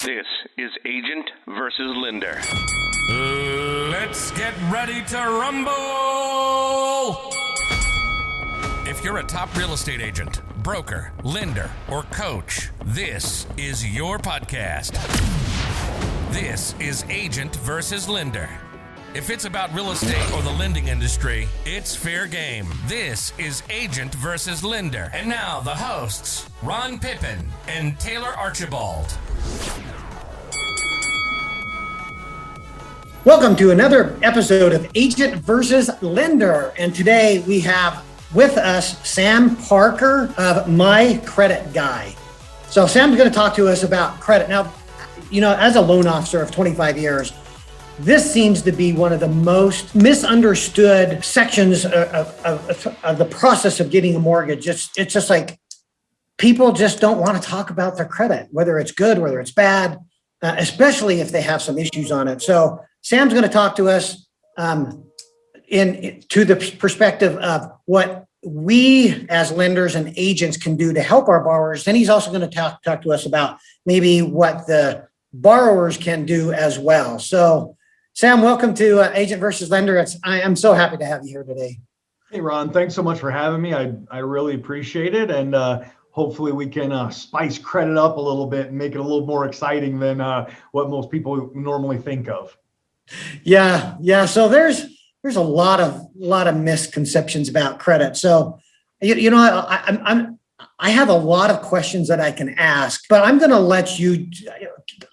This is Agent versus Lender. Let's get ready to rumble! If you're a top real estate agent, broker, lender, or coach, this is your podcast. This is Agent versus Lender. If it's about real estate or the lending industry, it's fair game. This is Agent versus Lender. And now the hosts, Ron Pippin and Taylor Archibald. Welcome to another episode of Agent versus Lender. And today we have with us Sam Parker of My Credit Guy. So Sam's going to talk to us about credit. Now, you know, as a loan officer of 25 years, this seems to be one of the most misunderstood sections of the process of getting a mortgage. It's just like people just don't want to talk about their credit, whether it's good, whether it's bad, especially if they have some issues on it. So Sam's going to talk to us to the perspective of what we as lenders and agents can do to help our borrowers. Then he's also going to talk to us about maybe what the borrowers can do as well. So Sam, welcome to Agent versus Lender. I am so happy to have you here today. Hey, Ron, thanks so much for having me. I really appreciate it. And hopefully we can spice credit up a little bit and make it a little more exciting than what most people normally think of. Yeah. So there's a lot of misconceptions about credit. So, you know, I have a lot of questions that I can ask, but I'm going to let you,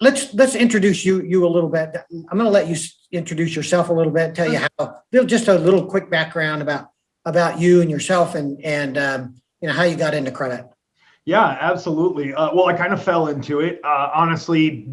let's introduce you a little bit. I'm going to let you introduce yourself a little bit, tell you just a little quick background about you and yourself and you know, how you got into credit. Yeah, absolutely. Well, I kind of fell into it, honestly,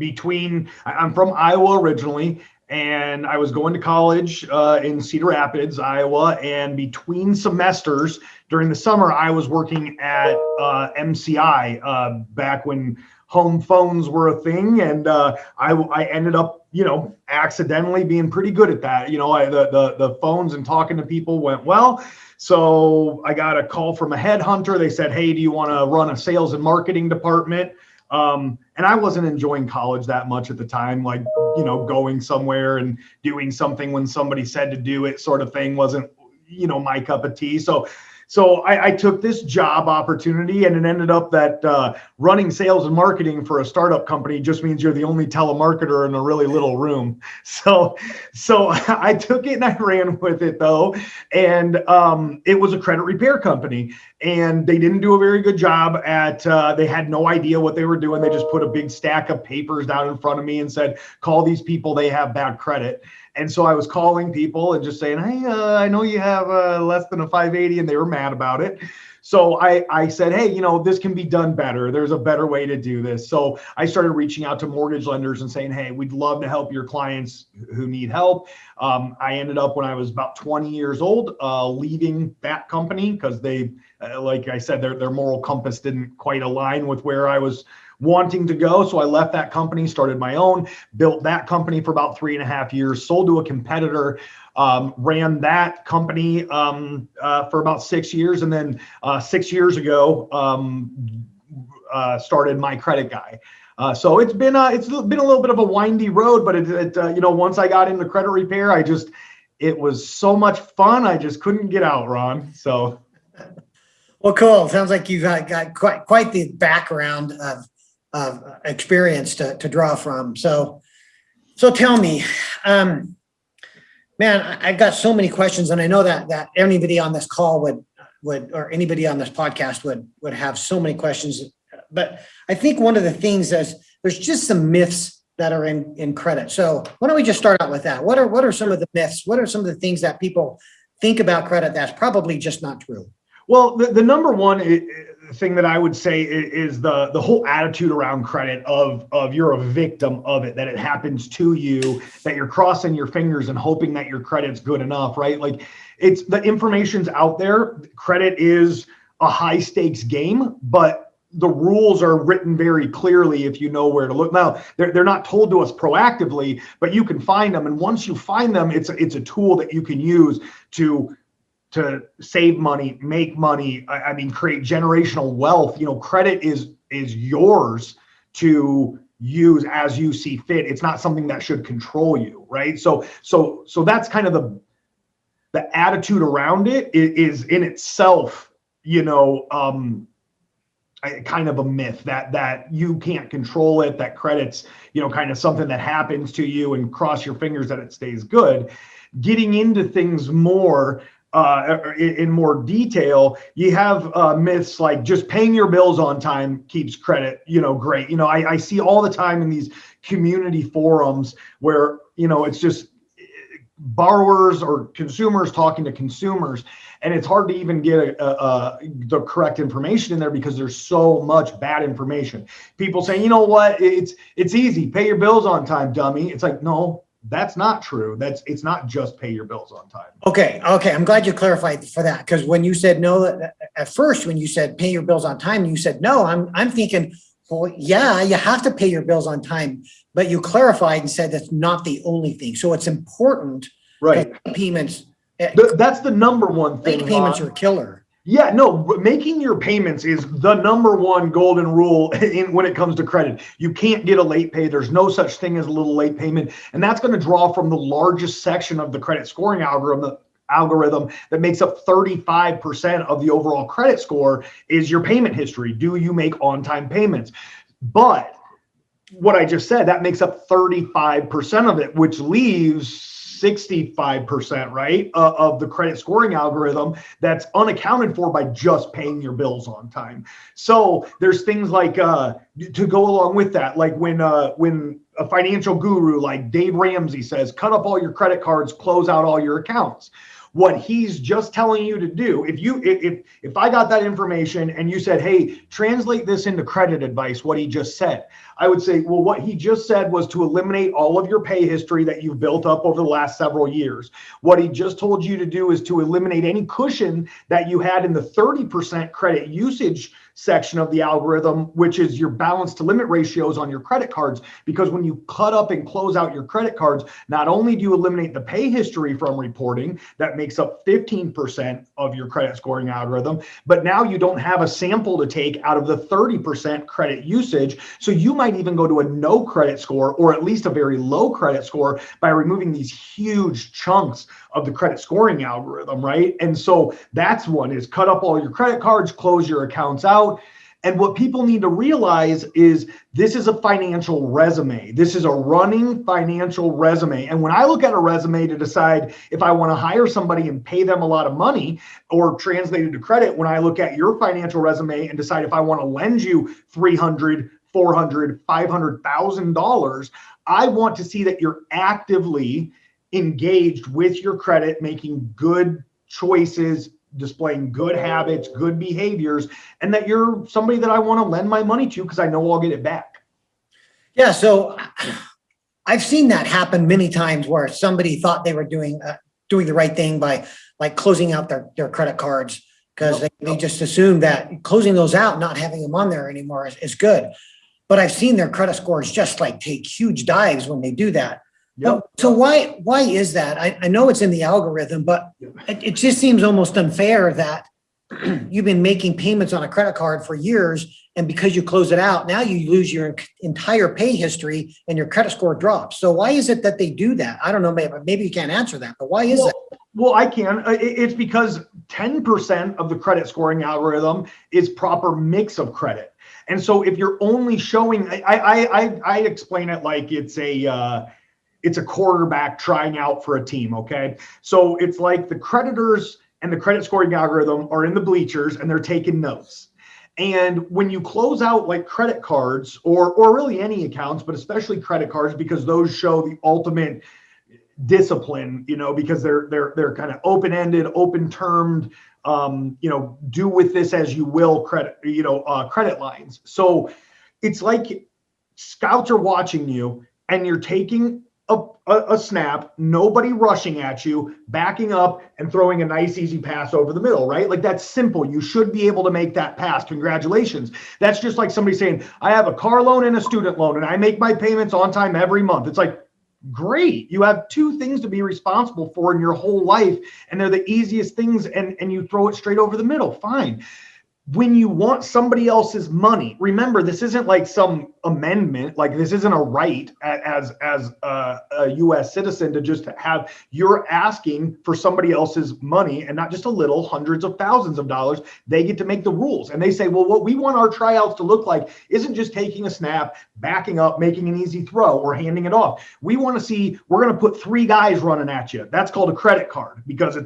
I'm from Iowa originally, and I was going to college in Cedar Rapids, Iowa, and between semesters during the summer, I was working at MCI back when home phones were a thing, and I ended up, you know, accidentally being pretty good at that. You know, the phones and talking to people went well. So I got a call from a headhunter. They said, "Hey, do you want to run a sales and marketing department?" And I wasn't enjoying college that much at the time, like, you know, going somewhere and doing something when somebody said to do it sort of thing wasn't, you know, my cup of tea. So I took this job opportunity, and it ended up that running sales and marketing for a startup company just means you're the only telemarketer in a really little room. So I took it and I ran with it though. And it was a credit repair company, and they didn't do a very good job they had no idea what they were doing. They just put a big stack of papers down in front of me and said, "Call these people, they have bad credit." And so I was calling people and just saying, "Hey, I know you have less than a 580, and they were mad about it. So I said, "Hey, you know, this can be done better. There's a better way to do this." So I started reaching out to mortgage lenders and saying, "Hey, we'd love to help your clients who need help." I ended up, when I was about 20 years old, leaving that company because they, like I said, their moral compass didn't quite align with where I was wanting to go. So I left that company, started my own, built that company for about 3.5 years, sold to a competitor, ran that company for about 6 years. And then 6 years ago, started My Credit Guy. So it's been a little bit of a windy road, but you know, once I got into credit repair, it was so much fun. I just couldn't get out, Ron. So. Well, cool. Sounds like you've got quite the background of experience to draw from. So tell me, man, I've got so many questions, and I know that anybody on this call would or anybody on this podcast would have so many questions. But I think one of the things is there's just some myths that are in credit. So why don't we just start out with that? What are some of the myths? What are some of the things that people think about credit that's probably just not true? Well, the number one thing that I would say is the whole attitude around credit of you're a victim of it, that it happens to you, that you're crossing your fingers and hoping that your credit's good enough, right? Like, it's the information's out there. Credit is a high stakes game, but the rules are written very clearly if you know where to look. Now, they're not told to us proactively, but you can find them. And once you find them, it's a tool that you can use to save money, make money. I mean, create generational wealth. You know, credit is yours to use as you see fit. It's not something that should control you, right? So that's kind of the attitude around it is in itself, kind of a myth that you can't control it, that credit's, kind of something that happens to you, and cross your fingers that it stays good. Getting into things more in more detail, you have myths like just paying your bills on time keeps credit, great. I see all the time in these community forums where, it's just borrowers or consumers talking to consumers, and it's hard to even get the correct information in there because there's so much bad information. People saying, you know what, it's easy, pay your bills on time, dummy. It's like, no, that's not true. It's not just pay your bills on time. Okay. I'm glad you clarified for that, because when you said no, at first when you said pay your bills on time, you said no. I'm thinking, well, yeah, you have to pay your bills on time, but you clarified and said that's not the only thing. So it's important, right? Payments. That's the number one thing. Late payments are a killer. Yeah, no, making your payments is the number one golden rule when it comes to credit. You can't get a late pay. There's no such thing as a little late payment. And that's going to draw from the largest section of the credit scoring algorithm that makes up 35% of the overall credit score is your payment history. Do you make on-time payments? But what I just said, that makes up 35% of it, which leaves 65%, right, of the credit scoring algorithm that's unaccounted for by just paying your bills on time. So there's things like to go along with that, like when a financial guru like Dave Ramsey says, cut up all your credit cards, close out all your accounts. What he's just telling you to do, if I got that information and you said, hey, translate this into credit advice, what he just said, I would say, well, what he just said was to eliminate all of your pay history that you've built up over the last several years. What he just told you to do is to eliminate any cushion that you had in the 30% credit usage section of the algorithm, which is your balance to limit ratios on your credit cards. Because when you cut up and close out your credit cards, not only do you eliminate the pay history from reporting, that makes up 15% of your credit scoring algorithm, but now you don't have a sample to take out of the 30% credit usage. So you might even go to a no credit score, or at least a very low credit score, by removing these huge chunks of the credit scoring algorithm, right? And so that's one, is cut up all your credit cards, close your accounts out. And what people need to realize is this is a financial resume. This is a running financial resume. And when I look at a resume to decide if I want to hire somebody and pay them a lot of money, or translate it to credit, when I look at your financial resume and decide if I want to lend you $300, $400, $500,000, I want to see that you're actively engaged with your credit, making good choices, displaying good habits, good behaviors, and that you're somebody that I want to lend my money to because I know I'll get it back. Yeah, so I've seen that happen many times where somebody thought they were doing the right thing by like closing out their credit cards, because they just assumed that closing those out, not having them on there anymore is good. But I've seen their credit scores just like take huge dives when they do that. Yep. So why is that? I know it's in the algorithm, but it just seems almost unfair that you've been making payments on a credit card for years, and because you close it out, now you lose your entire pay history and your credit score drops. So why is it that they do that? I don't know, maybe you can't answer that, but why is that? Well, I can. It's because 10% of the credit scoring algorithm is proper mix of credit. And so if you're only showing, I explain it like it's a quarterback trying out for a team, okay? So it's like the creditors and the credit scoring algorithm are in the bleachers and they're taking notes. And when you close out like credit cards or really any accounts, but especially credit cards, because those show the ultimate discipline, because they're kind of open-ended, open-termed, do with this as you will credit lines. So it's like scouts are watching you and you're taking a snap, nobody rushing at you, backing up and throwing a nice easy pass over the middle, right? Like that's simple. You should be able to make that pass. Congratulations. That's just like somebody saying, I have a car loan and a student loan and I make my payments on time every month. It's like, great. You have two things to be responsible for in your whole life, and they're the easiest things, and you throw it straight over the middle. Fine. when you want somebody else's money, remember, this isn't like some amendment, like this isn't a right as a U.S. citizen to just have, you're asking for somebody else's money, and not just a little, hundreds of thousands of dollars. They get to make the rules. And they say, well, what we want our tryouts to look like isn't just taking a snap, backing up, making an easy throw, or handing it off. We want to see, we're going to put 3 guys running at you. That's called a credit card, because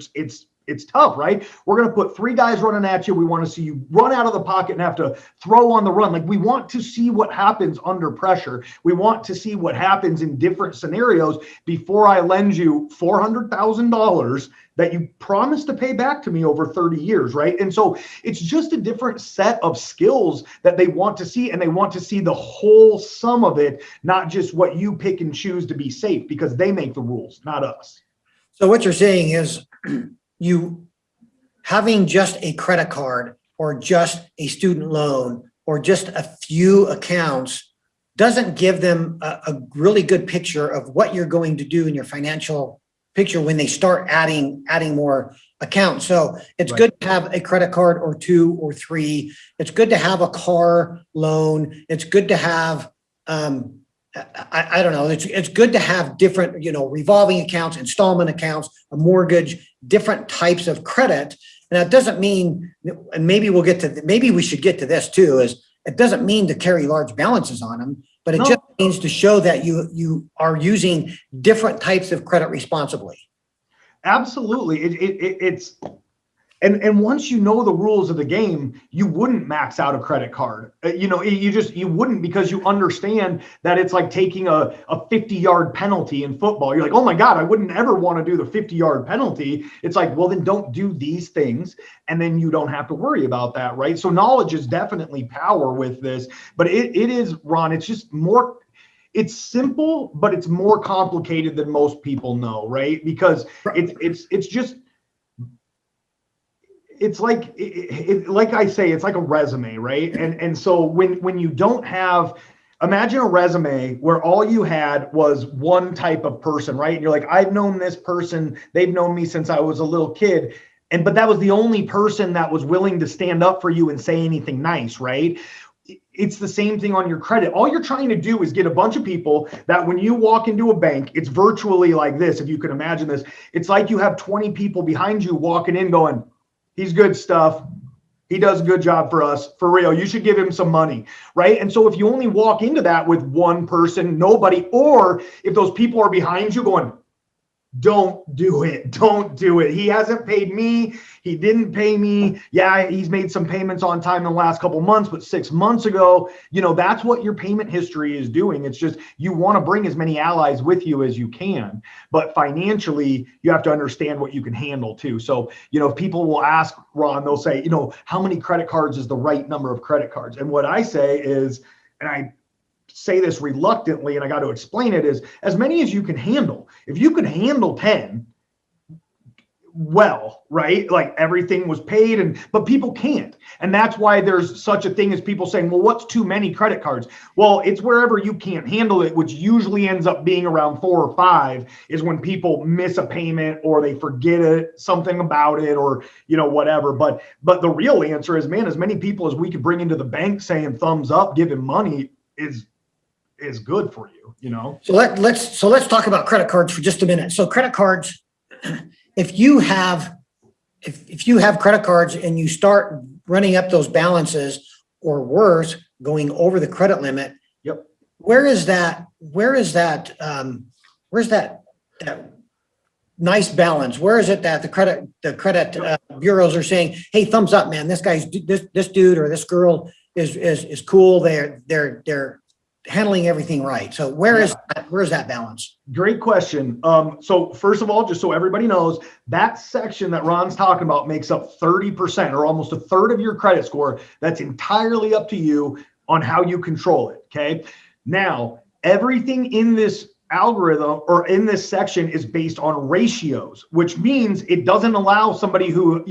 it's tough, right? We're going to put 3 guys running at you. We want to see you run out of the pocket and have to throw on the run. Like, we want to see what happens under pressure. We want to see what happens in different scenarios before I lend you $400,000 that you promised to pay back to me over 30 years, right? And so it's just a different set of skills that they want to see, and they want to see the whole sum of it, not just what you pick and choose to be safe, because they make the rules, not us. So what you're saying is, you having just a credit card or just a student loan or just a few accounts doesn't give them a really good picture of what you're going to do in your financial picture when they start adding more accounts. So it's Right. good to have a credit card or 2 or 3. It's good to have a car loan. It's good to have I don't know. It's good to have different, revolving accounts, installment accounts, a mortgage, different types of credit. And that doesn't mean, and maybe we should get to this too, is it doesn't mean to carry large balances on them, but it just means to show that you are using different types of credit responsibly. Absolutely. It's and once you know the rules of the game, you wouldn't max out a credit card. You wouldn't, because you understand that it's like taking a 50-yard penalty in football. You're like, oh my God, I wouldn't ever want to do the 50-yard penalty. It's like, well, then don't do these things, and then you don't have to worry about that, right? So knowledge is definitely power with this, but it is, Ron, it's just more, it's simple, but it's more complicated than most people know, right? Because it's just, it's like, like I say, it's like a resume, right? And so when you don't have, imagine a resume where all you had was one type of person, right? And you're like, I've known this person, they've known me since I was a little kid. But that was the only person that was willing to stand up for you and say anything nice, right? It's the same thing on your credit. All you're trying to do is get a bunch of people that when you walk into a bank, it's virtually like this. If you can imagine this, it's like you have 20 people behind you walking in going, he's good stuff. He does a good job for us. For real, you should give him some money, right? And so if you only walk into that with one person, nobody, or if those people are behind you going, don't do it. Don't do it. He hasn't paid me. He didn't pay me. Yeah, he's made some payments on time in the last couple months, but 6 months ago, that's what your payment history is doing. It's just, you want to bring as many allies with you as you can, but financially, you have to understand what you can handle too. So, if people will ask Ron, they'll say, how many credit cards is the right number of credit cards? And what I say is, and I say this reluctantly, and I got to explain it, is as many as you can handle. If you could handle 10, well, right? Like everything was paid, but people can't. And that's why there's such a thing as people saying, well, what's too many credit cards? Well, it's wherever you can't handle it, which usually ends up being around 4 or 5, is when people miss a payment or they forget something about it, or, whatever. But the real answer is, man, as many people as we could bring into the bank saying thumbs up, giving money is good for you, So let's talk about credit cards for just a minute. So credit cards, if you have credit cards and you start running up those balances, or worse, going over the credit limit, yep. Where's that nice balance? Where is it that the credit bureaus are saying, hey, thumbs up, man, this guy's this dude or this girl is cool. They're handling everything right. So where's that balance? Great question. So first of all, just so everybody knows, that section that Ron's talking about makes up 30% or almost a third of your credit score. That's entirely up to you on how you control it. Okay. Now, everything in this algorithm or in this section is based on ratios, which means it doesn't allow somebody who,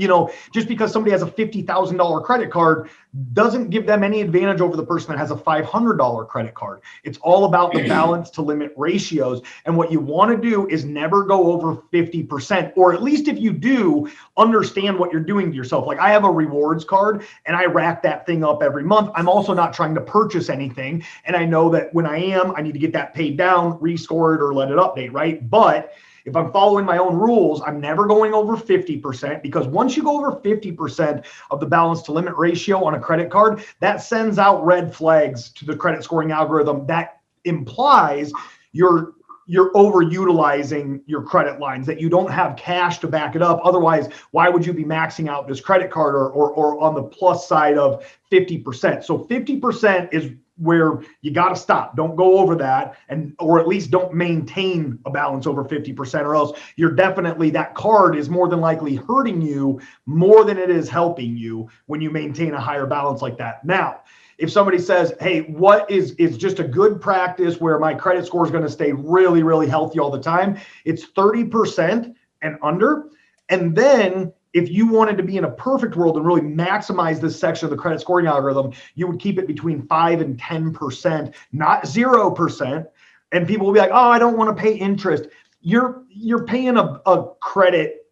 just because somebody has a $50,000 credit card doesn't give them any advantage over the person that has a $500 credit card. It's all about the balance to limit ratios. And what you want to do is never go over 50%, or at least if you do, understand what you're doing to yourself. Like I have a rewards card and I rack that thing up every month. I'm also not trying to purchase anything. And I know that when I need to get that paid down, rescore it or let it update, right? But if I'm following my own rules, I'm never going over 50%, because once you go over 50% of the balance to limit ratio on a credit card, that sends out red flags to the credit scoring algorithm. That implies you're overutilizing your credit lines, that you don't have cash to back it up. Otherwise, why would you be maxing out this credit card or on the plus side of 50%? So 50% is where you got to stop. Don't go over that, or at least don't maintain a balance over 50%, or else that card is more than likely hurting you more than it is helping you when you maintain a higher balance like that. Now, if somebody says, hey, what is just a good practice where my credit score is going to stay really, really healthy all the time? It's 30% and under. And then if you wanted to be in a perfect world and really maximize this section of the credit scoring algorithm, you would keep it between 5 and 10%, not 0%. And people will be like, oh, I don't want to pay interest. You're paying a credit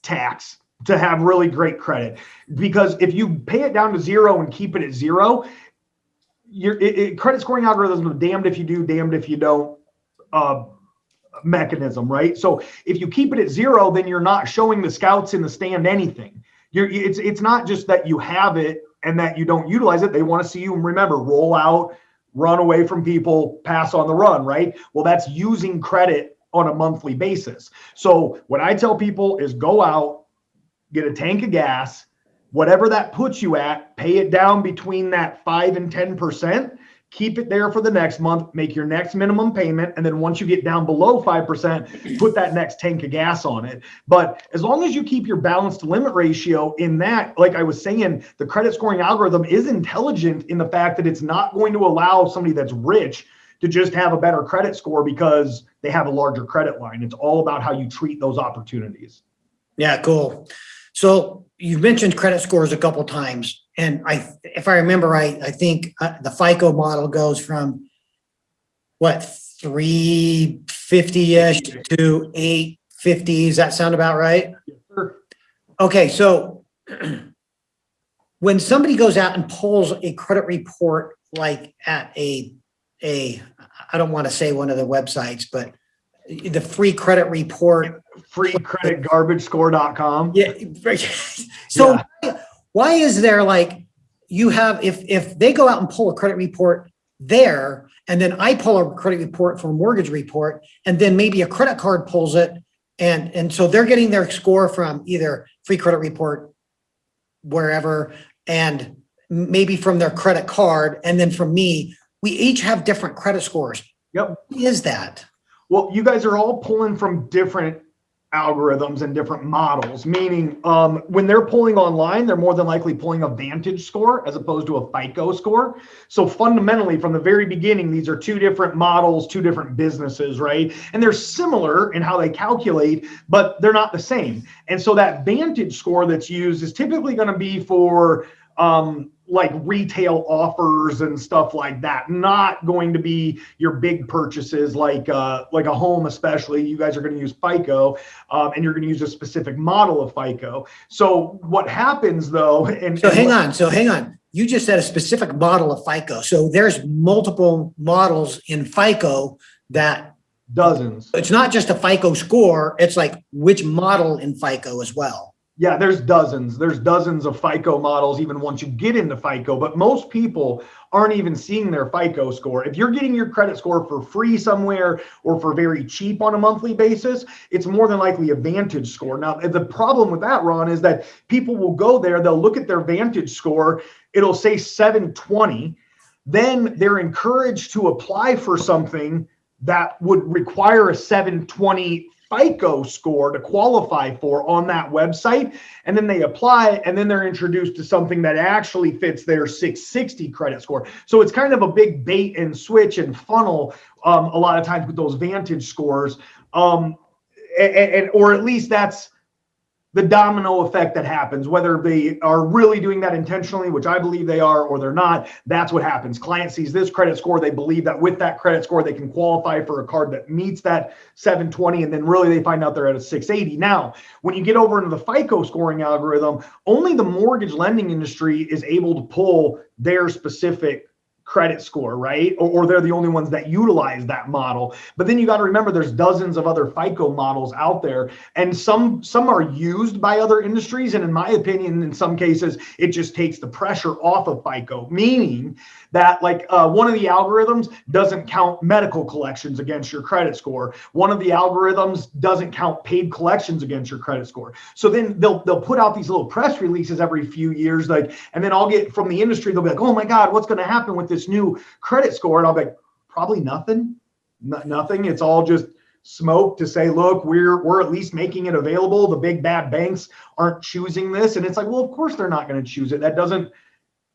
tax to have really great credit, because if you pay it down to 0 and keep it at 0, credit scoring algorithms are damned if you do, damned if you don't mechanism, right? So if you keep it at 0, then you're not showing the scouts in the stand anything. It's not just that you have it and that you don't utilize it. They want to see you, remember, roll out, run away from people, pass on the run, right? Well, that's using credit on a monthly basis. So what I tell people is go out, get a tank of gas, whatever that puts you at, pay it down between that 5 and 10%, keep it there for the next month, make your next minimum payment. And then once you get down below 5%, put that next tank of gas on it. But as long as you keep your balance to limit ratio in that, like I was saying, the credit scoring algorithm is intelligent in the fact that it's not going to allow somebody that's rich to just have a better credit score because they have a larger credit line. It's all about how you treat those opportunities. Yeah, cool. So you've mentioned credit scores a couple of times, and if I remember right, I think the FICO model goes from 350-ish to 850. Does that sound about right? Yes, sir. Okay, so when somebody goes out and pulls a credit report, like at I don't want to say one of the websites, but the free credit report. freecreditgarbagescore.com. Yeah. So why is there if they go out and pull a credit report there, and then I pull a credit report for a mortgage report, and then maybe a credit card pulls it, and so they're getting their score from either free credit report, wherever, and maybe from their credit card, and then from me, we each have different credit scores. Yep. What is that? Well, you guys are all pulling from different algorithms and different models, meaning when they're pulling online, they're more than likely pulling a Vantage score as opposed to a FICO score. So fundamentally, from the very beginning, these are two different models, two different businesses, right? And they're similar in how they calculate, but they're not the same. And so that Vantage score that's used is typically going to be for like retail offers and stuff like that, not going to be your big purchases like a home. Especially, you guys are going to use FICO, and you're going to use a specific model of FICO. So what happens though, hang on. You just said a specific model of FICO. So there's multiple models in FICO that dozens. It's not just a FICO score. It's like which model in FICO as well. Yeah, there's dozens. There's dozens of FICO models even once you get into FICO, but most people aren't even seeing their FICO score. If you're getting your credit score for free somewhere or for very cheap on a monthly basis, it's more than likely a Vantage score. Now, the problem with that, Ron, is that people will go there, they'll look at their Vantage score, it'll say 720, then they're encouraged to apply for something that would require a 720 FICO score to qualify for on that website. And then they apply, and then they're introduced to something that actually fits their 660 credit score. So it's kind of a big bait and switch and funnel a lot of times with those Vantage scores. Or at least that's the domino effect that happens, whether they are really doing that intentionally, which I believe they are, or they're not. That's what happens. Client sees this credit score. They believe that with that credit score, they can qualify for a card that meets that 720. And then really they find out they're at a 680. Now, when you get over into the FICO scoring algorithm, only the mortgage lending industry is able to pull their specific credit score, right? Or they're the only ones that utilize that model. But then you got to remember there's dozens of other FICO models out there, and some are used by other industries. And in my opinion, in some cases, it just takes the pressure off of FICO, meaning that like one of the algorithms doesn't count medical collections against your credit score. One of the algorithms doesn't count paid collections against your credit score. So then they'll put out these little press releases every few years, like, and then I'll get from the industry, they'll be like, oh my God, what's going to happen with this new credit score? And I'll be like, probably nothing. Nothing. It's all just smoke to say, look, we're at least making it available. The big bad banks aren't choosing this. And it's like, well, of course they're not going to choose it. That doesn't,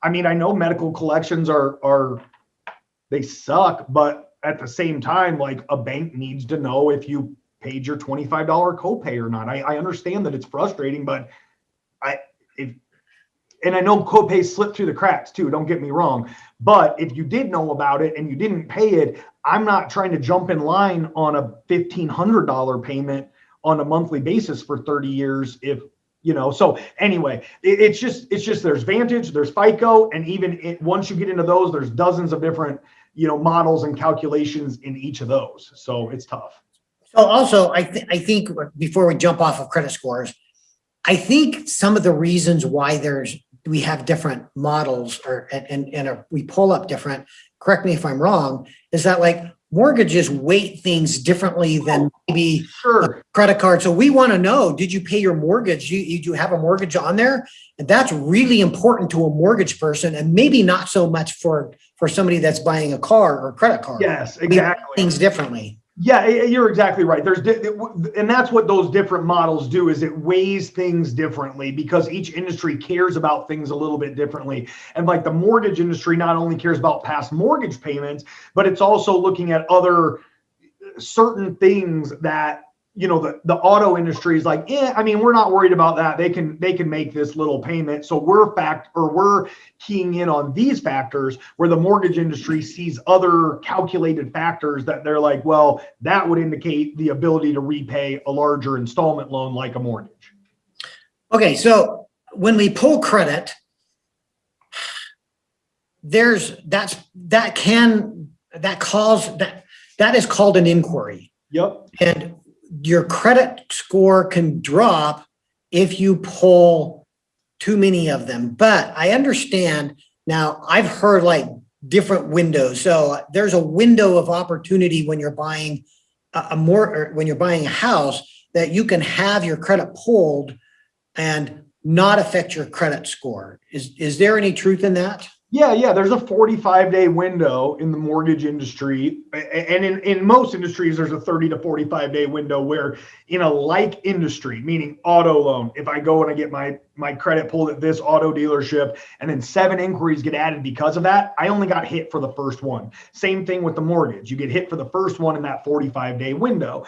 I mean, I know medical collections are they suck, but at the same time, like a bank needs to know if you paid your $25 copay or not. I understand that it's frustrating, but and I know copays slip through the cracks too, don't get me wrong. But if you did know about it and you didn't pay it, I'm not trying to jump in line on a $1,500 payment on a monthly basis for 30 years if, you know. So anyway, it's just there's Vantage, there's FICO, and even once you get into those, there's dozens of different, you know, models and calculations in each of those. So it's tough. So also, I think before we jump off of credit scores, I think some of the reasons why we have different models we pull up different, correct me if I'm wrong, is that like mortgages weight things differently than maybe a credit card. So we want to know, did you pay your mortgage? You have a mortgage on there? And that's really important to a mortgage person, and maybe not so much for somebody that's buying a car or a credit card. Yes, exactly. Things differently. Yeah, you're exactly right. And that's what those different models do, is it weighs things differently because each industry cares about things a little bit differently. And like the mortgage industry not only cares about past mortgage payments, but it's also looking at other certain things that, you know, the auto industry is like, I mean, we're not worried about that. They can make this little payment. So we're keying in on these factors, where the mortgage industry sees other calculated factors that they're like, well, that would indicate the ability to repay a larger installment loan like a mortgage. Okay, so when we pull credit, that is called an inquiry. Yep. And your credit score can drop if you pull too many of them. But I understand now, I've heard like different windows. So there's a window of opportunity when you're buying when you're buying a house, that you can have your credit pulled and not affect your credit score. Is there any truth in that? Yeah. There's a 45-day window in the mortgage industry. And in most industries, there's a 30 to 45-day window where in a like industry, meaning auto loan, if I go and I get my credit pulled at this auto dealership and then 7 inquiries get added because of that, I only got hit for the first one. Same thing with the mortgage. You get hit for the first one in that 45-day window.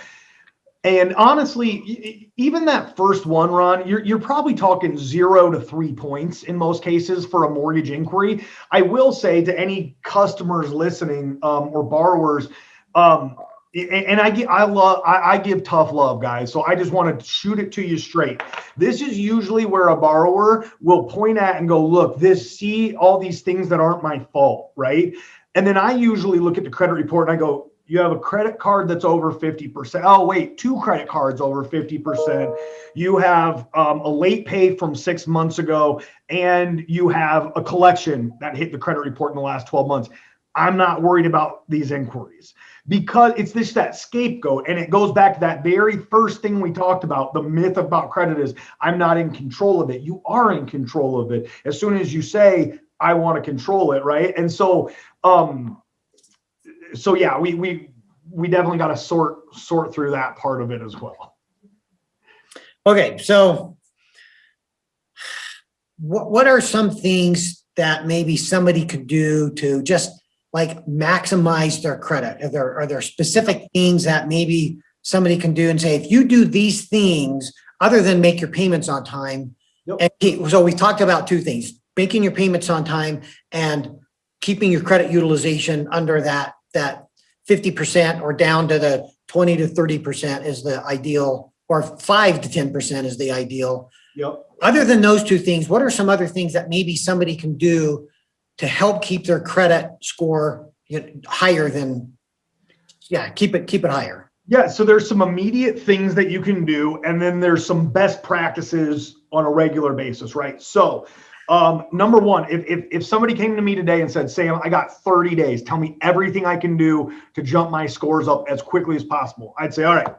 And honestly, even that first one, Ron, you're probably talking 0 to 3 points in most cases for a mortgage inquiry. I will say to any customers listening or borrowers, and I give tough love, guys. So I just want to shoot it to you straight. This is usually where a borrower will point at and go, look, see all these things that aren't my fault, right? And then I usually look at the credit report and I go, you have a credit card that's over 50%. Oh, wait, 2 credit cards over 50%. You have a late pay from 6 months ago, and you have a collection that hit the credit report in the last 12 months. I'm not worried about these inquiries because it's that scapegoat. And it goes back to that very first thing we talked about. The myth about credit is I'm not in control of it. You are in control of it. As soon as you say, I want to control it, right? And so, yeah, we definitely got to sort through that part of it as well. Okay, so what are some things that maybe somebody could do to just like maximize their credit? Are there specific things that maybe somebody can do and say, if you do these things, other than make your payments on time? Yep. And so we talked about two things: making your payments on time and keeping your credit utilization under that 50% or down to the 20 to 30% is the ideal, or 5 to 10% is the ideal. Yep. Other than those two things, what are some other things that maybe somebody can do to help keep their credit score higher than, keep it higher? Yeah, so there's some immediate things that you can do, and then there's some best practices on a regular basis, right? So number one, if somebody came to me today and said, Sam, I got 30 days, tell me everything I can do to jump my scores up as quickly as possible, I'd say, all right,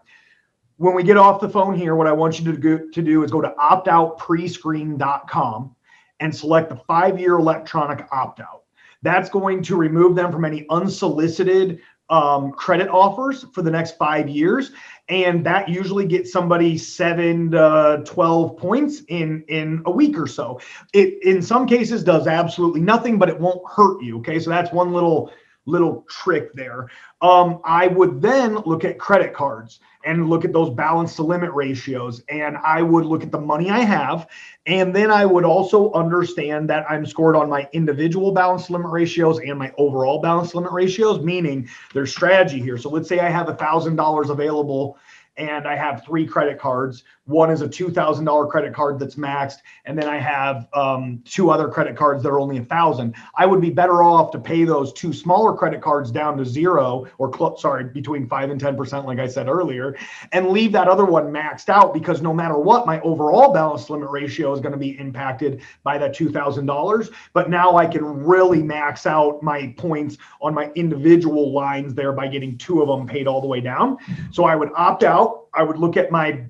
when we get off the phone here, what I want you to do is go to optoutprescreen.com and select the 5-year electronic opt-out. That's going to remove them from any unsolicited credit offers for the next 5 years. And that usually gets somebody 7 to 12 points in a week or so. It, in some cases, does absolutely nothing, but it won't hurt you. Okay, so that's one little trick there. I would then look at credit cards and look at those balance to limit ratios. And I would look at the money I have. And then I would also understand that I'm scored on my individual balance to limit ratios and my overall balance to limit ratios, meaning there's strategy here. So let's say I have $1,000 available and I have 3 credit cards. One is a $2,000 credit card that's maxed, and then I have 2 other credit cards that are only $1,000. I would be better off to pay those 2 smaller credit cards down to 0, or between 5 and 10%, like I said earlier, and leave that other one maxed out, because no matter what, my overall balance limit ratio is going to be impacted by that $2,000. But now I can really max out my points on my individual lines there by getting 2 of them paid all the way down. So I would opt out. I would look at my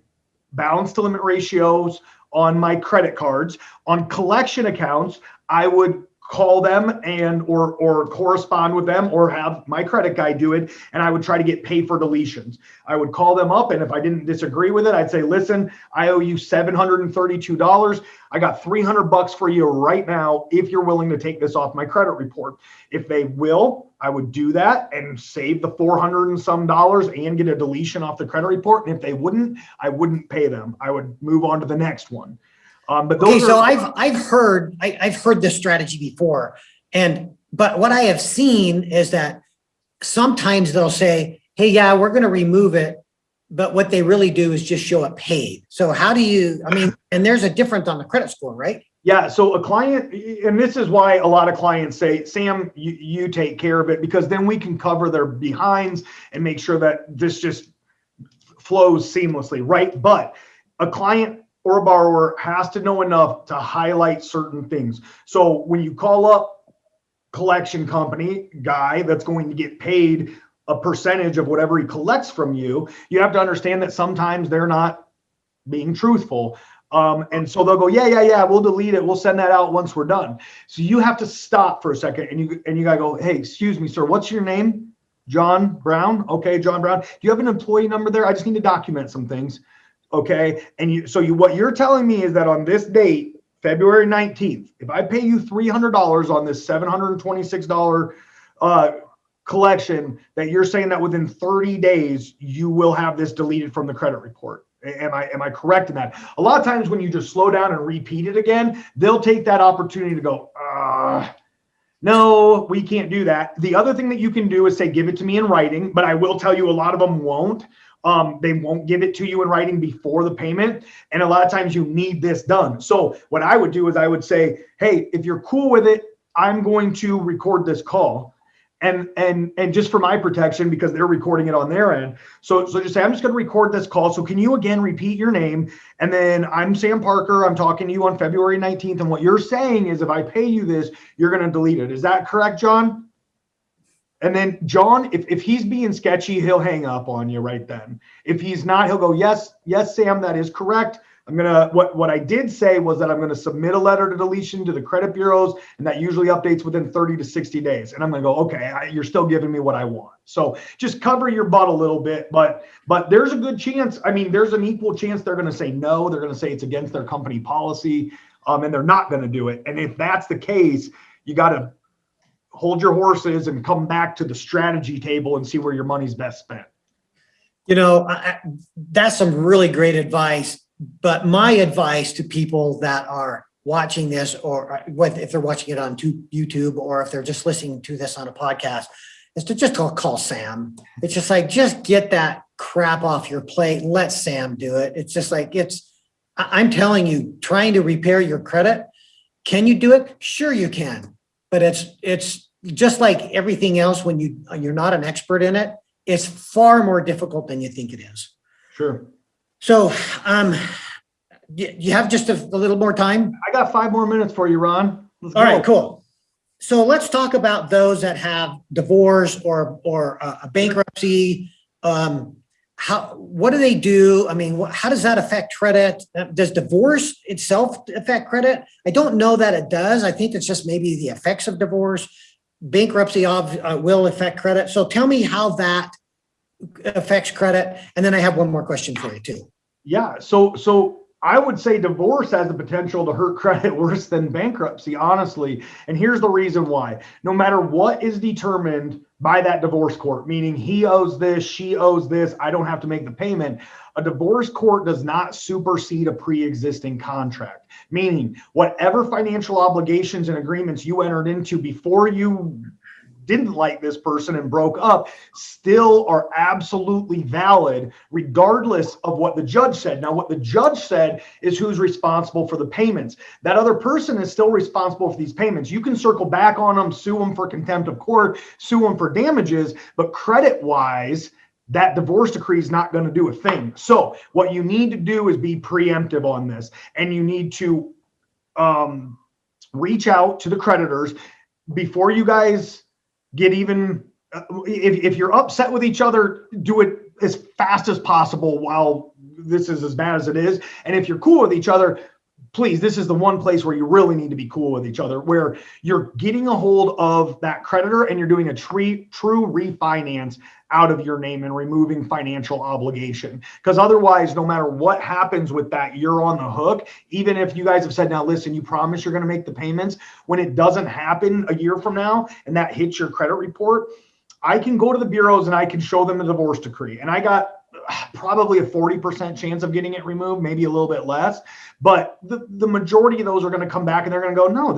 balance to limit ratios on my credit cards. On collection accounts, I would call them and or correspond with them, or have my credit guy do it, and I would try to get paid for deletions. I would call them up, and if I didn't disagree with it, I'd say, listen, I owe you $732. I got $300 for you right now if you're willing to take this off my credit report. If they will, I would do that and save the $400 and some and get a deletion off the credit report. And if they wouldn't, I wouldn't pay them. I would move on to the next one. But those so I've heard this strategy before, but what I have seen is that sometimes they'll say, hey, yeah, we're going to remove it, but what they really do is just show it paid. So how do you, and there's a difference on the credit score, right? Yeah. So a client, and this is why a lot of clients say, Sam, you take care of it, because then we can cover their behinds and make sure that this just flows seamlessly, right? But a client or a borrower has to know enough to highlight certain things. So when you call up collection company guy that's going to get paid a percentage of whatever he collects from you, you have to understand that sometimes they're not being truthful. And so they'll go, yeah, we'll delete it. We'll send that out once we're done. So you have to stop for a second, and you gotta go, hey, excuse me, sir, what's your name? John Brown. Okay, John Brown. Do you have an employee number there? I just need to document some things. Okay. And what you're telling me is that on this date, February 19th, if I pay you $300 on this $726 collection, that you're saying that within 30 days, you will have this deleted from the credit report. Am I correct in that? A lot of times when you just slow down and repeat it again, they'll take that opportunity to go, no, we can't do that. The other thing that you can do is say, give it to me in writing, but I will tell you a lot of them won't. They won't give it to you in writing before the payment. And a lot of times you need this done. So what I would do is I would say, hey, if you're cool with it, I'm going to record this call. And just for my protection, because they're recording it on their end. So just say, I'm just going to record this call. So can you again repeat your name? And then I'm Sam Parker. I'm talking to you on February 19th. And what you're saying is if I pay you this, you're going to delete it. Is that correct, John? And then John, if he's being sketchy, he'll hang up on you right then. If he's not, he'll go, yes, Sam, that is correct. I'm going to, what I did say was that I'm going to submit a letter to deletion to the credit bureaus, and that usually updates within 30 to 60 days. And I'm going to go, okay, you're still giving me what I want. So just cover your butt a little bit, but there's a good chance. I mean, there's an equal chance they're going to say no. They're going to say it's against their company policy, and they're not going to do it. And if that's the case, you got to hold your horses and come back to the strategy table and see where your money's best spent. That's some really great advice. But my advice to people that are watching this, or if they're watching it on YouTube, or if they're just listening to this on a podcast, is to just call Sam. It's just like, just get that crap off your plate. Let Sam do it. It's just like, I'm telling you, trying to repair your credit. Can you do it? Sure you can. But it's just like everything else. When you're not an expert in it, it's far more difficult than you think it is. Sure. So, you have just a little more time? I got 5 more minutes for you, Ron. Let's go. All right, cool. So let's talk about those that have divorce or a bankruptcy. What do they do? I mean, how does that affect credit? Does divorce itself affect credit? I don't know that it does. I think it's just maybe the effects of divorce. Bankruptcy will affect credit. So tell me how that affects credit. And then I have one more question for you too. Yeah. So I would say divorce has the potential to hurt credit worse than bankruptcy, honestly. And here's the reason why. No matter what is determined by that divorce court, meaning he owes this, she owes this, I don't have to make the payment. A divorce court does not supersede a pre-existing contract, meaning whatever financial obligations and agreements you entered into before you didn't like this person and broke up still are absolutely valid, regardless of what the judge said. Now, what the judge said is who's responsible for the payments. That other person is still responsible for these payments. You can circle back on them, sue them for contempt of court, sue them for damages, but credit-wise, that divorce decree is not going to do a thing. So what you need to do is be preemptive on this, and you need to reach out to the creditors before you guys get even, if you're upset with each other, do it as fast as possible while this is as bad as it is. And if you're cool with each other, please, this is the one place where you really need to be cool with each other, where you're getting a hold of that creditor and you're doing a true refinance out of your name and removing financial obligation. Because otherwise, no matter what happens with that, you're on the hook. Even if you guys have said, now listen, you promise you're going to make the payments. When it doesn't happen a year from now and that hits your credit report, I can go to the bureaus and I can show them the divorce decree. And I got probably a 40% chance of getting it removed, maybe a little bit less. But the majority of those are going to come back and they're going to go, no,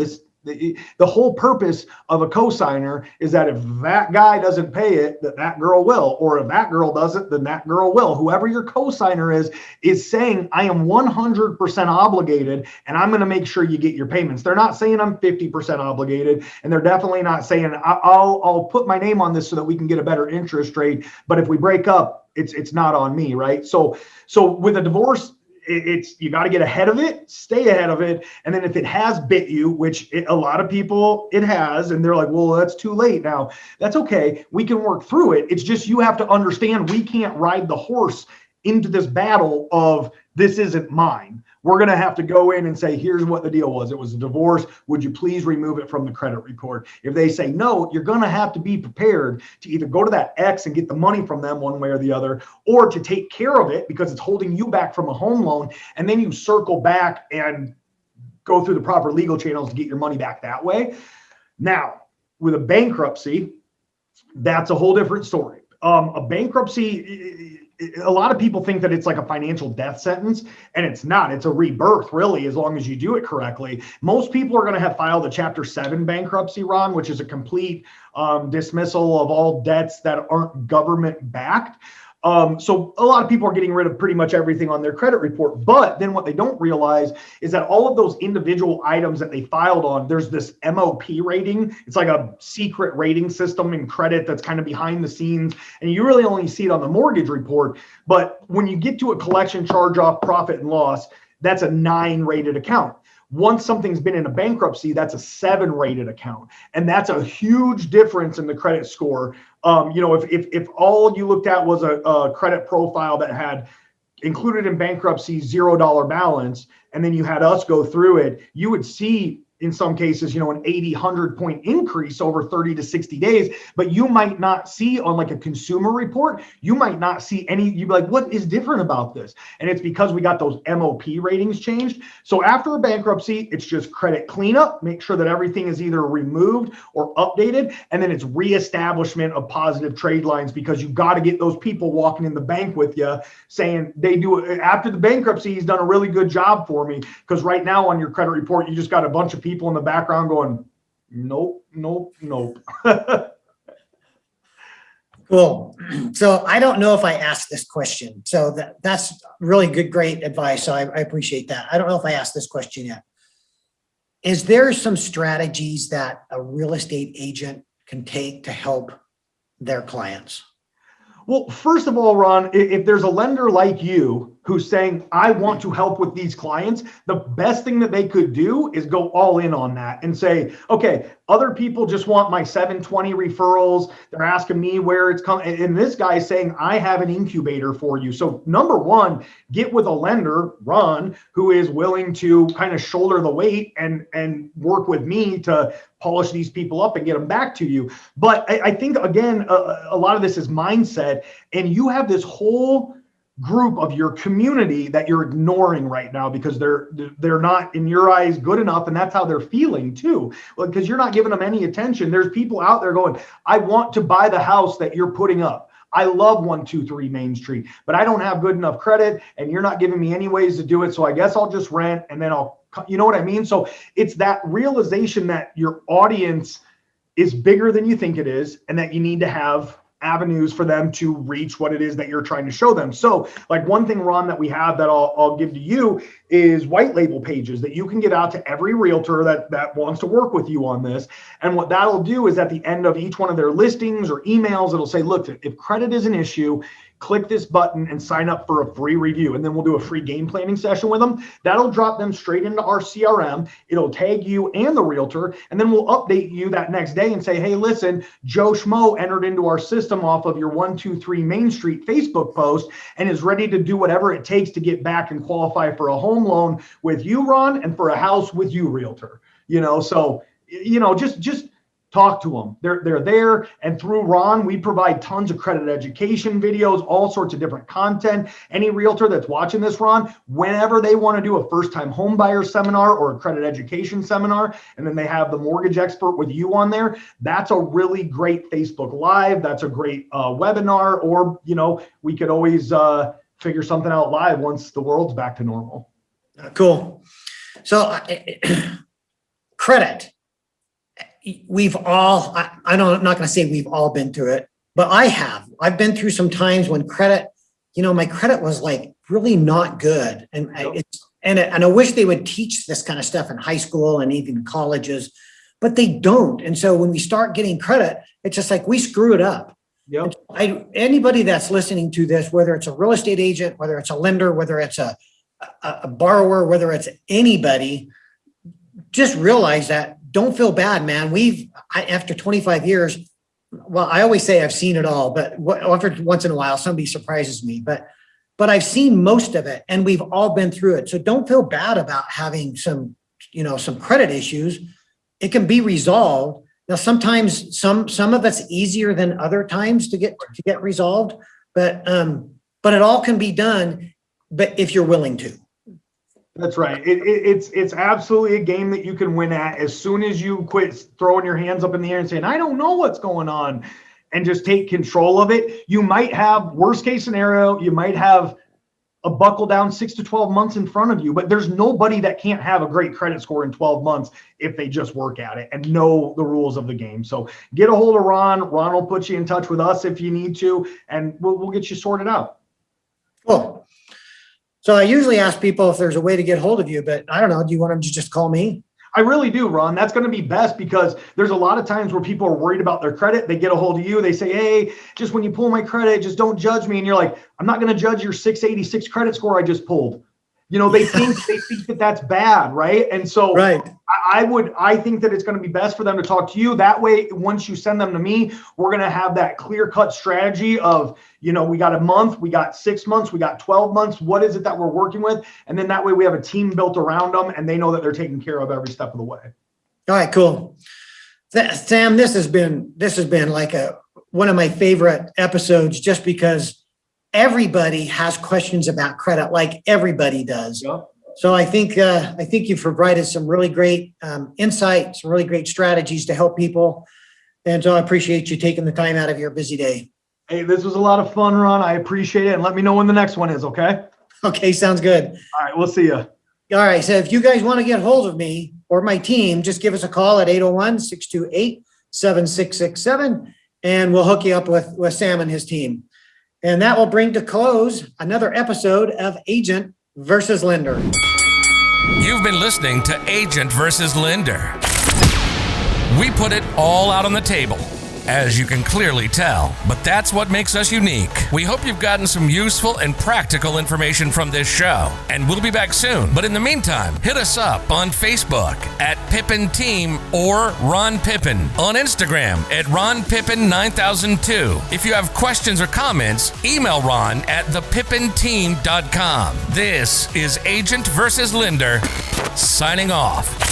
the whole purpose of a cosigner is that if that guy doesn't pay it, that girl will, or if that girl doesn't, then that girl will. Whoever your cosigner is saying, I am 100% obligated and I'm going to make sure you get your payments. They're not saying I'm 50% obligated, and they're definitely not saying I'll put my name on this so that we can get a better interest rate. But if we break up, it's not on me, right? So with a divorce, it's you got to get ahead of it, stay ahead of it. And then if it has bit you, which a lot of people it has, and they're like, well, that's too late now. That's okay. We can work through it. It's just you have to understand we can't ride the horse into this battle of this isn't mine. We're going to have to go in and say, here's what the deal was. It was a divorce. Would you please remove it from the credit report? If they say no, you're going to have to be prepared to either go to that ex and get the money from them one way or the other, or to take care of it because it's holding you back from a home loan. And then you circle back and go through the proper legal channels to get your money back that way. Now, with a bankruptcy, that's a whole different story. A bankruptcy, a lot of people think that it's like a financial death sentence, and it's not. It's a rebirth, really, as long as you do it correctly. Most people are going to have filed a Chapter 7 bankruptcy, Ron, which is a complete dismissal of all debts that aren't government-backed. So a lot of people are getting rid of pretty much everything on their credit report. But then what they don't realize is that all of those individual items that they filed on, there's this MOP rating. It's like a secret rating system in credit that's kind of behind the scenes. And you really only see it on the mortgage report. But when you get to a collection, charge off, profit and loss, that's a 9 rated account. Once something's been in a bankruptcy, that's a 7 rated account. And that's a huge difference in the credit score. If all you looked at was a credit profile that had included in bankruptcy $0 balance, and then you had us go through it, you would see in some cases, an 80, 100-point increase over 30 to 60 days, but you might not see on like a consumer report, you might not see any, you'd be like, what is different about this? And it's because we got those MOP ratings changed. So after a bankruptcy, it's just credit cleanup, make sure that everything is either removed or updated, and then it's reestablishment of positive trade lines, because you got to get those people walking in the bank with you saying they do it after the bankruptcy. He's done a really good job for me, because right now on your credit report, you just got a bunch of people in the background going, nope, nope, nope. Cool. So I don't know if I asked this question. So that's really good, great advice. So I appreciate that. I don't know if I asked this question yet. Is there some strategies that a real estate agent can take to help their clients? Well, first of all, Ron, if there's a lender like you who's saying, I want to help with these clients, the best thing that they could do is go all in on that and say, okay, other people just want my 720 referrals. They're asking me where it's coming. And this guy is saying, I have an incubator for you. So number one, get with a lender, Ron, who is willing to kind of shoulder the weight and work with me to polish these people up and get them back to you. But I think, again, a lot of this is mindset. And you have this whole group of your community that you're ignoring right now because they're not, in your eyes, good enough, and that's how they're feeling too. Well, because you're not giving them any attention. There's people out there going, I want to buy the house that you're putting up. I love 123 Main Street, but I don't have good enough credit, and you're not giving me any ways to do it. So I guess I'll just rent, and then you know what I mean? So it's that realization that your audience is bigger than you think it is, and that you need to have avenues for them to reach what it is that you're trying to show them. So like one thing, Ron, that we have that I'll give to you is white label pages that you can get out to every realtor that wants to work with you on this. And what that'll do is at the end of each one of their listings or emails, it'll say, look, if credit is an issue, click this button and sign up for a free review. And then we'll do a free game planning session with them. That'll drop them straight into our CRM. It'll tag you and the realtor. And then we'll update you that next day and say, hey, listen, Joe Schmo entered into our system off of your 123 Main Street Facebook post and is ready to do whatever it takes to get back and qualify for a home loan with you, Ron, and for a house with you, realtor. So, just talk to them. They're there. And through Ron, we provide tons of credit education videos, all sorts of different content. Any realtor that's watching this, Ron, whenever they want to do a first-time home buyer seminar or a credit education seminar, and then they have the mortgage expert with you on there, that's a really great Facebook Live. That's a great webinar. Or, we could always figure something out live once the world's back to normal. Cool. So credit. We've all, I'm not going to say we've all been through it, but I've been through some times when credit, my credit was like really not good. And I wish they would teach this kind of stuff in high school and even colleges, but they don't. And so when we start getting credit, it's just like we screw it up. Yep. Anybody that's listening to this, whether it's a real estate agent, whether it's a lender, whether it's a borrower, whether it's anybody, just realize that. Don't feel bad, man. After 25 years, well, I always say I've seen it all, but every once in a while, somebody surprises me, but I've seen most of it, and we've all been through it. So don't feel bad about having some credit issues. It can be resolved. Now, sometimes some of it's easier than other times to get resolved, but it all can be done, but if you're willing to. That's right. It's absolutely a game that you can win at as soon as you quit throwing your hands up in the air and saying, I don't know what's going on, and just take control of it. You might have, worst case scenario, you might have a buckle down 6 to 12 months in front of you, but there's nobody that can't have a great credit score in 12 months if they just work at it and know the rules of the game. So get a hold of Ron. Ron will put you in touch with us if you need to, and we'll get you sorted out. Cool. So I usually ask people if there's a way to get hold of you, but I don't know. Do you want them to just call me? I really do, Ron. That's going to be best, because there's a lot of times where people are worried about their credit. They get a hold of you. They say, hey, just when you pull my credit, just don't judge me. And you're like, I'm not going to judge your 686 credit score I just pulled. They think that that's bad, right? And so right. I think that it's going to be best for them to talk to you. That way, once you send them to me, we're going to have that clear-cut strategy of, we got a month, we got 6 months, we got 12 months. What is it that we're working with? And then that way we have a team built around them, and they know that they're taken care of every step of the way. All right, cool. Sam, this has been like one of my favorite episodes, just because everybody has questions about credit, like everybody does. Yeah. So I think you've provided some really great insight, some really great strategies to help people. And so I appreciate you taking the time out of your busy day. Hey, this was a lot of fun, Ron. I appreciate it. And let me know when the next one is, okay? Okay, sounds good. All right, we'll see you. All right, so if you guys want to get hold of me or my team, just give us a call at 801-628-7667, and we'll hook you up with Sam and his team. And that will bring to close another episode of Agent versus Lender. You've been listening to Agent versus Lender. We put it all out on the table, as you can clearly tell, but that's what makes us unique. We hope you've gotten some useful and practical information from this show, and we'll be back soon. But in the meantime, hit us up on Facebook at Pippin Team or Ron Pippin, on Instagram at RonPippin9002. If you have questions or comments, email Ron at thepippinteam.com. This is Agent versus Lender, signing off.